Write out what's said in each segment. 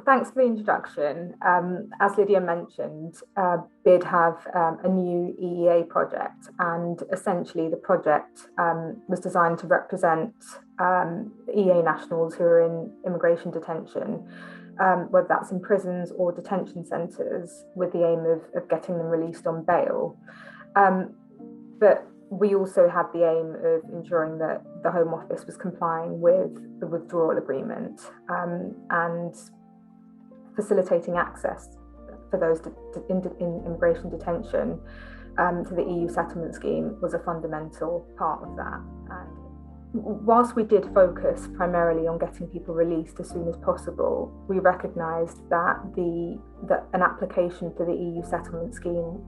Thanks for the introduction. As Lydia mentioned, BID have a new EEA project, and essentially the project was designed to represent EEA nationals who are in immigration detention, whether that's in prisons or detention centres, with the aim of getting them released on bail. But we also had the aim of ensuring that the Home Office was complying with the withdrawal agreement and facilitating access for those in immigration detention to the EU settlement scheme was a fundamental part of that. And whilst we did focus primarily on getting people released as soon as possible, we recognised that an application for the EU settlement scheme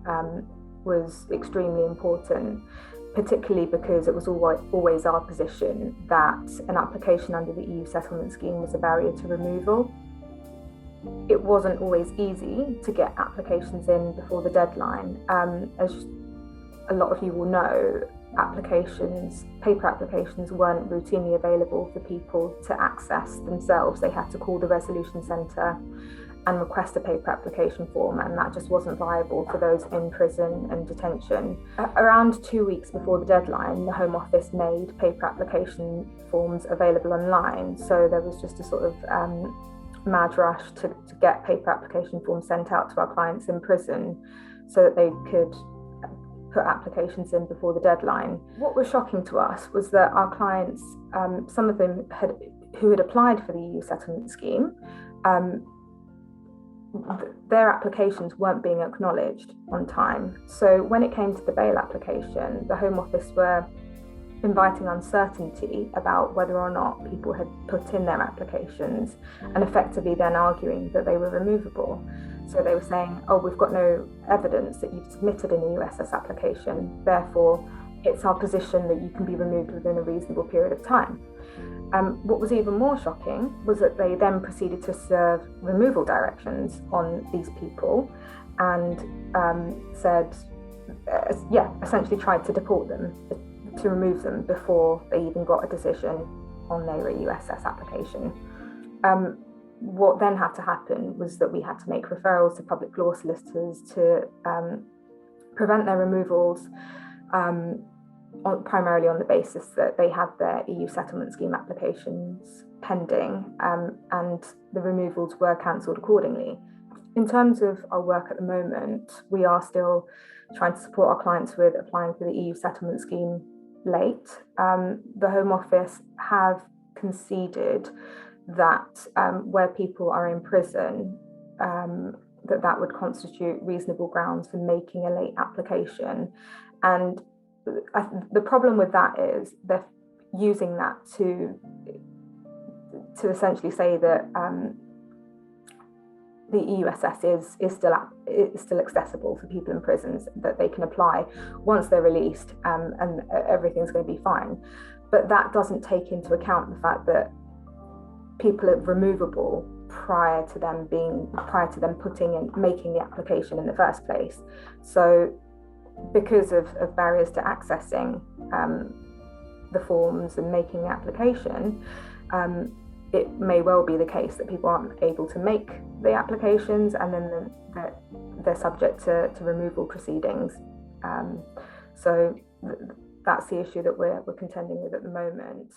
was extremely important, particularly because it was always our position that an application under the EU settlement scheme was a barrier to removal. It wasn't always easy to get applications in before the deadline. As a lot of you will know, paper applications weren't routinely available for people to access themselves. They had to call the resolution centre and request a paper application form, and that just wasn't viable for those in prison and detention. Around 2 weeks before the deadline, the Home Office made paper application forms available online, so there was just a sort of mad rush to get paper application forms sent out to our clients in prison so that they could put applications in before the deadline. What was shocking to us was that our clients, some of them who had applied for the EU settlement scheme, their applications weren't being acknowledged on time. So when it came to the bail application, the Home Office were inviting uncertainty about whether or not people had put in their applications, and effectively then arguing that they were removable. So they were saying, oh, we've got no evidence that you've submitted an EUSS application, therefore it's our position that you can be removed within a reasonable period of time. What was even more shocking was that they then proceeded to serve removal directions on these people and essentially tried to deport them, to remove them before they even got a decision on their EUSS application. What then had to happen was that we had to make referrals to public law solicitors to prevent their removals, primarily on the basis that they had their EU settlement scheme applications pending, and the removals were cancelled accordingly. In terms of our work at the moment, we are still trying to support our clients with applying for the EU settlement scheme late. The Home Office have conceded that where people are in prison, that would constitute reasonable grounds for making a late application. And the problem with that is they're using that to essentially say that the EUSS is still accessible for people in prisons, that they can apply once they're released, and everything's going to be fine. But that doesn't take into account the fact that people are removable prior to them making the application in the first place. So because of barriers to accessing the forms and making the application, it may well be the case that people aren't able to make the applications, and then they're subject to removal proceedings. So that's the issue that we're contending with at the moment.